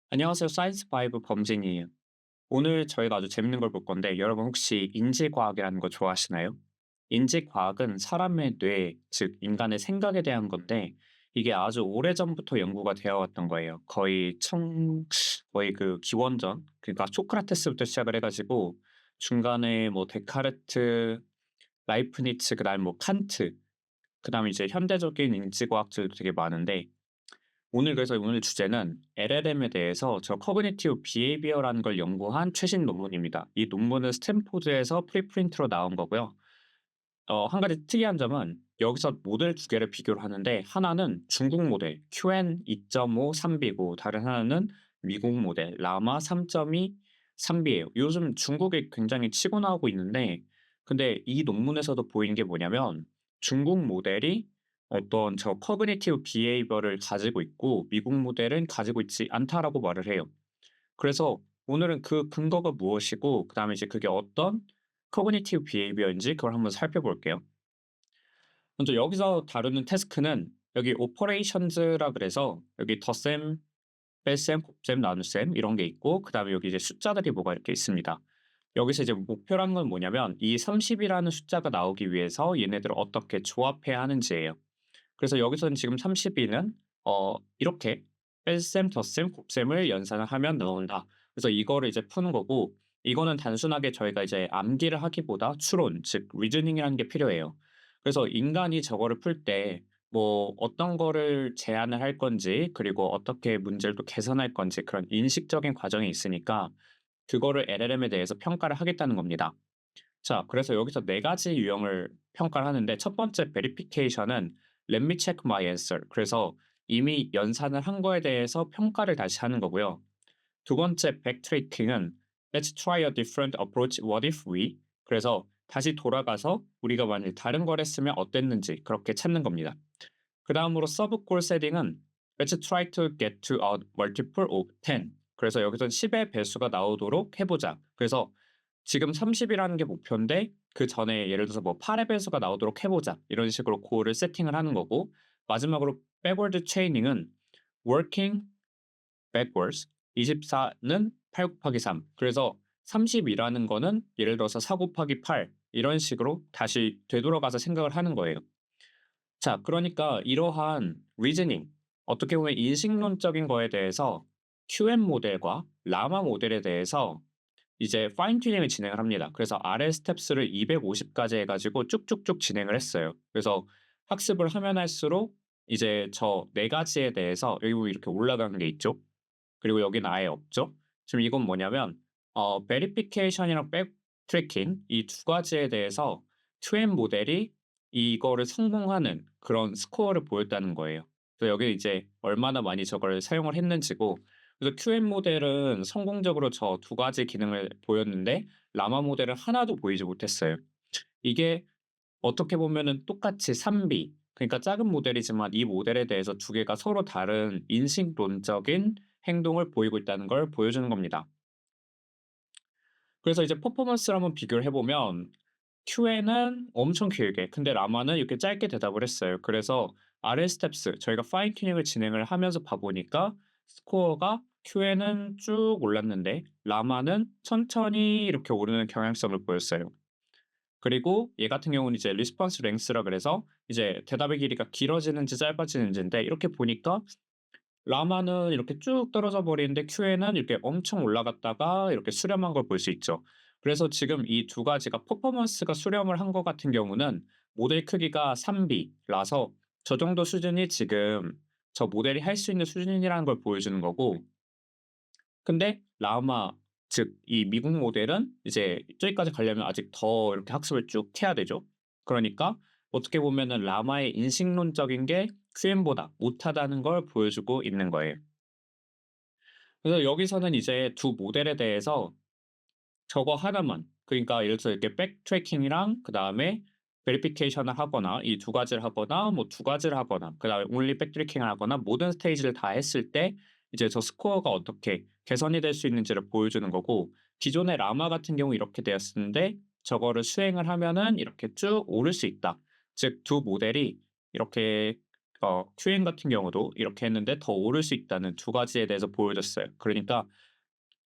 안녕하세요. 사이언스5 범진이에요. 오늘 저희가 아주 재밌는 걸 볼 건데 여러분 혹시 인지과학이라는 거 좋아하시나요? 인지과학은 사람의 뇌, 즉 인간의 생각에 대한 건데 이게 아주 오래전부터 연구가 되어 왔던 거예요. 거의 그 기원전, 그러니까 소크라테스부터 시작을 해 가지고 중간에 뭐 데카르트, 라이프니츠, 그다음에 뭐 칸트, 그다음에 이제 현대적인 인지과학들도 되게 많은데 오늘 주제는 LLM에 대해서 커그니티브 비헤이비어라는 걸 연구한 최신 논문입니다. 이 논문은 스탠포드에서 프리프린트로 나온 거고요. 한 가지 특이한 점은 여기서 모델 두 개를 비교를 하는데 하나는 중국 모델 QN 2.5 3B고 다른 하나는 미국 모델 라마 3.2 3B예요. 요즘 중국이 굉장히 치고 나오고 있는데 근데 이 논문에서도 보이는 게 뭐냐면 중국 모델이 어떤 커그니티브 비헤이비어를 가지고 있고 미국 모델은 가지고 있지 않다라고 말을 해요. 그래서 오늘은 그 근거가 무엇이고 그다음에 이제 그게 어떤 커그니티브 비헤이비어인지 그걸 한번 살펴볼게요. 먼저 여기서 다루는 태스크는 여기 오퍼레이션즈라 그래서 여기 덧셈, 뺄셈, 곱셈, 나눗셈 이런 게 있고 그다음에 여기 이제 숫자들이 뭐가 이렇게 있습니다. 여기서 이제 목표라는 건 뭐냐면 이 30이라는 숫자가 나오기 위해서 얘네들을 어떻게 조합해야 하는지예요. 그래서 여기서는 지금 32는 이렇게 뺄셈, 덧셈, 곱셈을 연산을 하면 나온다. 그래서 이거를 이제 푸는 거고 이거는 단순하게 저희가 이제 암기를 하기보다 추론, 즉 리즈닝이라는 게 필요해요. 그래서 인간이 저거를 풀 때 뭐 어떤 거를 제안을 할 건지 그리고 어떻게 문제를 또 개선할 건지 그런 인식적인 과정이 있으니까 그거를 LLM에 대해서 평가를 하겠다는 겁니다. 자, 그래서 여기서 네 가지 유형을 평가를 하는데 첫 번째 베리피케이션은 Let me check my answer. 그래서 이미 연산을 한 거에 대해서 평가를 다시 하는 거고요. 두 번째 백트래킹은 Let's try a different approach. What if we? 그래서 다시 돌아가서 우리가 만일 다른 걸 했으면 어땠는지 그렇게 찾는 겁니다. 그 다음으로 서브 골 세팅은 Let's try to get to a multiple of 10. 그래서 여기서 10의 배수가 나오도록 해보자. 그래서 지금 30이라는 게 목표인데 그 전에 예를 들어서 뭐 8의 배수가 나오도록 해보자. 이런 식으로 고를 세팅을 하는 거고 마지막으로 backward chaining은 working backwards 24는 8 곱하기 3. 그래서 30이라는 거는 예를 들어서 4 곱하기 8 이런 식으로 다시 되돌아가서 생각을 하는 거예요. 자, 그러니까 이러한 리즈닝, 어떻게 보면 인식론적인 거에 대해서 QM 모델과 라마 모델에 대해서 이제 파인 튜닝을 진행을 합니다. 그래서 아래 스텝스를 250까지 해 가지고 쭉쭉쭉 진행을 했어요. 그래서 학습을 하면 할수록 이제 저 네 가지에 대해서 여기 보면 이렇게 올라가는 게 있죠. 그리고 여기는 아예 없죠. 지금 이건 뭐냐면 베리피케이션이랑 백트래킹 이 두 가지에 대해서 QM 모델이 이거를 성공하는 그런 스코어를 보였다는 거예요. 그래서 여기는 이제 얼마나 많이 저걸 사용을 했는지고 그래서 QM 모델은 성공적으로 저 두 가지 기능을 보였는데 라마 모델은 하나도 보이지 못했어요. 이게 어떻게 보면은 똑같이 3B 그러니까 작은 모델이지만 이 모델에 대해서 두 개가 서로 다른 인식론적인 행동을 보이고 있다는 걸 보여주는 겁니다. 그래서 이제 퍼포먼스를 한번 비교를 해 보면 QA는 엄청 길게 근데 라마는 이렇게 짧게 대답을 했어요. 그래서 아래 스텝스 저희가 파인 튜닝을 진행을 하면서 봐 보니까 스코어가 QA는 쭉 올랐는데 라마는 천천히 이렇게 오르는 경향성을 보였어요. 그리고 얘 같은 경우는 이제 리스폰스 랭스라 그래서 이제 대답의 길이가 길어지는지 짧아지는지인데 이렇게 보니까 라마는 이렇게 쭉 떨어져 버리는데 QA는 이렇게 엄청 올라갔다가 이렇게 수렴한 걸 볼 수 있죠. 그래서 지금 이 두 가지가 퍼포먼스가 수렴을 한 것 같은 경우는 모델 크기가 3B라서 저 정도 수준이 지금 저 모델이 할 수 있는 수준이라는 걸 보여주는 거고 근데 라마 즉 이 미국 모델은 이제 저기까지 가려면 아직 더 이렇게 학습을 쭉 해야 되죠. 그러니까 어떻게 보면은 라마의 인식론적인 게 QM보다 못하다는 걸 보여주고 있는 거예요. 그래서 여기서는 이제 두 모델에 대해서 저거 하나만 그러니까 예를 들어서 이렇게 백트래킹이랑 그다음에 베리피케이션을 하거나 이 두 가지를 하거나 뭐 두 가지를 하거나 그다음에 only 백트래킹을 하거나 모든 스테이지를 다 했을 때 이제 저 스코어가 어떻게 개선이 될 수 있는지를 보여주는 거고 기존의 라마 같은 경우 이렇게 되었었는데 저거를 수행을 하면은 이렇게 쭉 오를 수 있다. 즉 두 모델이 이렇게 QN 같은 경우도 이렇게 했는데 더 오를 수 있다는 두 가지에 대해서 보여줬어요. 그러니까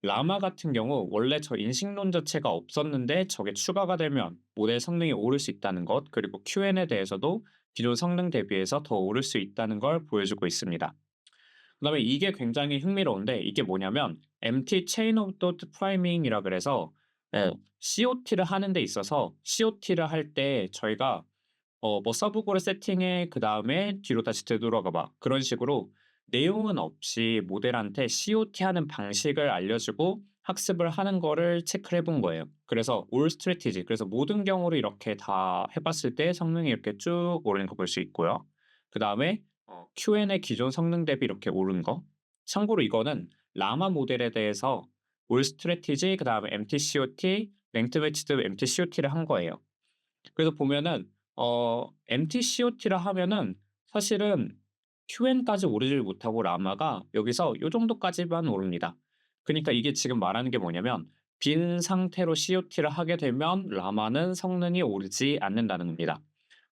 라마 같은 경우 원래 저 인식론 자체가 없었는데 저게 추가가 되면 모델 성능이 오를 수 있다는 것, 그리고 QN에 대해서도 기존 성능 대비해서 더 오를 수 있다는 걸 보여주고 있습니다. 그다음에 이게 굉장히 흥미로운데 이게 뭐냐면 MT Chain of Thought Priming이라 그래서 COT를 하는 데 있어서 COT를 할 때 저희가 뭐 서브고를 세팅해 그다음에 뒤로 다시 되돌아가 봐. 그런 식으로 내용은 없이 모델한테 COT 하는 방식을 알려주고 학습을 하는 거를 체크를 해본 거예요. 그래서 올 스트래티지, 그래서 모든 경우를 이렇게 다 해 봤을 때 성능이 이렇게 쭉 오르는 거 볼 수 있고요. 그다음에 Q&A 기존 성능 대비 이렇게 오른 거. 참고로 이거는 라마 모델에 대해서 올 스트래티지 그다음에 MTCOT, 랭크 매치드 MTCOT를 한 거예요. 그래서 보면은 MTCOT라 하면은 사실은 QN까지 오르질 못하고 라마가 여기서 요 정도까지만 오릅니다. 그니까 이게 지금 말하는 게 뭐냐면 빈 상태로 COT를 하게 되면 라마는 성능이 오르지 않는다는 겁니다.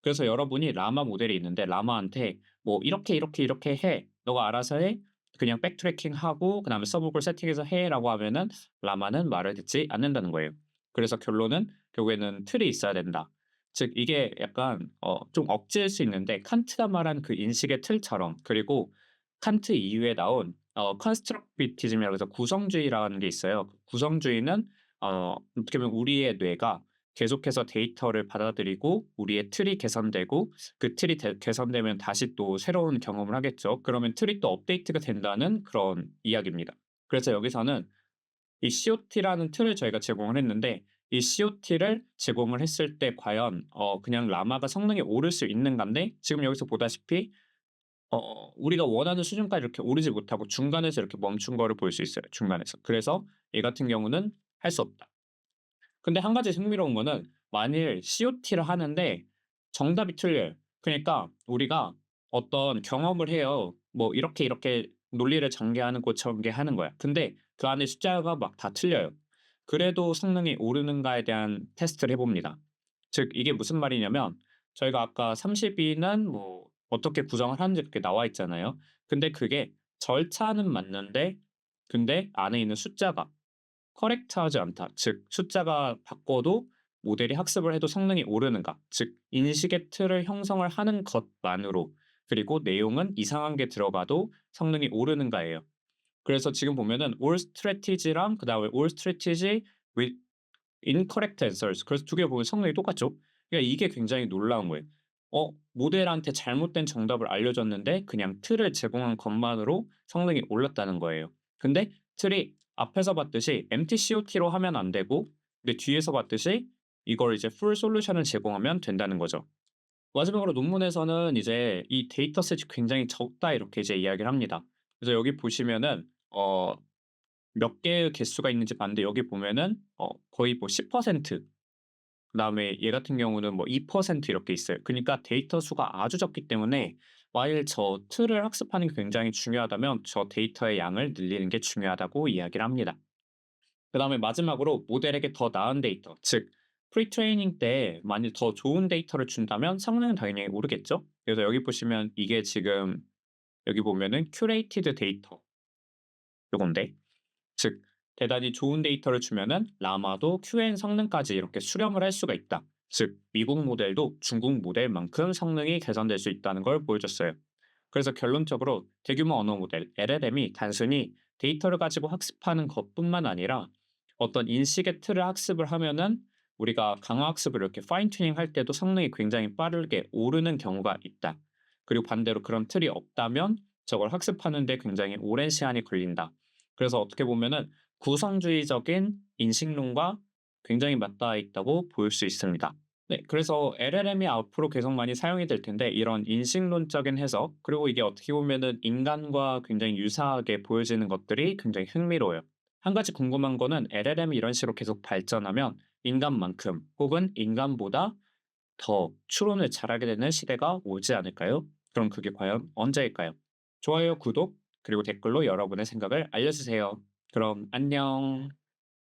그래서 여러분이 라마 모델이 있는데 라마한테 뭐 "이렇게, 이렇게, 이렇게 해. 너가 알아서 해." 그냥 백트래킹하고 그다음에 서브골 세팅해서 해라고 하면은 라마는 말을 듣지 않는다는 거예요. 그래서 결론은 결국에는 틀이 있어야 된다. 즉 이게 약간 좀 억지일 수 있는데 칸트가 말한 그 인식의 틀처럼, 그리고 칸트 이후에 나온 컨스트럭티비티즘이라고 해서 구성주의라는 게 있어요. 구성주의는 어떻게 보면 우리의 뇌가 계속해서 데이터를 받아들이고 우리의 틀이 개선되고 그 틀이 개선되면 다시 또 새로운 경험을 하겠죠. 그러면 틀이 또 업데이트가 된다는 그런 이야기입니다. 그래서 여기서는 이 COT라는 틀을 저희가 제공을 했는데 이 COT를 제공을 했을 때 과연 그냥 라마가 성능이 오를 수 있는가인데 지금 여기서 보다시피 우리가 원하는 수준까지 이렇게 오르지 못하고 중간에서 이렇게 멈춘 거를 볼 수 있어요, 중간에서. 그래서 얘 같은 경우는 할 수 없다. 근데 한 가지 흥미로운 거는 만일 COT를 하는데 정답이 틀려요. 그러니까 우리가 어떤 경험을 해요. 뭐 이렇게 이렇게 논리를 전개하는 거 전개하는 거야. 근데 그 안에 숫자가 막 다 틀려요. 그래도 성능이 오르는가에 대한 테스트를 해 봅니다. 즉 이게 무슨 말이냐면 저희가 아까 32는 뭐 어떻게 구성을 하는지 이렇게 나와 있잖아요. 근데 그게 절차는 맞는데 근데 안에 있는 숫자가 커렉트하지 않다. 즉 숫자가 바꿔도 모델이 학습을 해도 성능이 오르는가. 즉 인식의 틀을 형성을 하는 것만으로, 그리고 내용은 이상한 게 들어가도 성능이 오르는가예요. 그래서 지금 보면은 all strategy랑 그다음에 all strategy with incorrect answers, 그래서 두 개 보면 성능이 똑같죠. 그러니까 이게 굉장히 놀라운 거예요. 모델한테 잘못된 정답을 알려줬는데 그냥 틀을 제공한 것만으로 성능이 올랐다는 거예요. 근데 틀이 앞에서 봤듯이 MTCOT로 하면 안 되고 근데 뒤에서 봤듯이 이걸 이제 풀 솔루션을 제공하면 된다는 거죠. 마지막으로 논문에서는 이제 이 데이터셋이 굉장히 적다 이렇게 이제 이야기를 합니다. 그래서 여기 보시면은 몇 개의 개수가 있는지 봤는데 여기 보면은 거의 뭐 10%, 그다음에 얘 같은 경우는 뭐 2% 이렇게 있어요. 그니까 데이터 수가 아주 적기 때문에 만일 저 틀을 학습하는 게 굉장히 중요하다면 저 데이터의 양을 늘리는 게 중요하다고 이야기를 합니다. 그다음에 마지막으로 모델에게 더 나은 데이터, 즉 프리 트레이닝 때 만일 더 좋은 데이터를 준다면 성능은 당연히 오르겠죠. 그래서 여기 보시면 이게 지금 여기 보면은 큐레이티드 데이터 요건데, 즉 대단히 좋은 데이터를 주면은 라마도 QN 성능까지 이렇게 수렴을 할 수가 있다. 즉 미국 모델도 중국 모델만큼 성능이 개선될 수 있다는 걸 보여줬어요. 그래서 결론적으로 대규모 언어 모델 LLM이 단순히 데이터를 가지고 학습하는 것뿐만 아니라 어떤 인식의 틀을 학습을 하면은 우리가 강화 학습을 이렇게 파인 튜닝 할 때도 성능이 굉장히 빠르게 오르는 경우가 있다. 그리고 반대로 그런 틀이 없다면 저걸 학습하는 데 굉장히 오랜 시간이 걸린다. 그래서 어떻게 보면은 구성주의적인 인식론과 굉장히 맞닿아 있다고 볼 수 있습니다. 네, 그래서 LLM이 앞으로 계속 많이 사용이 될 텐데 이런 인식론적인 해석, 그리고 이게 어떻게 보면은 인간과 굉장히 유사하게 보여지는 것들이 굉장히 흥미로워요. 한 가지 궁금한 거는 LLM이 이런 식으로 계속 발전하면 인간만큼 혹은 인간보다 더 추론을 잘하게 되는 시대가 오지 않을까요? 그럼 그게 과연 언제일까요? 좋아요, 구독, 그리고 댓글로 여러분의 생각을 알려주세요. 그럼 안녕.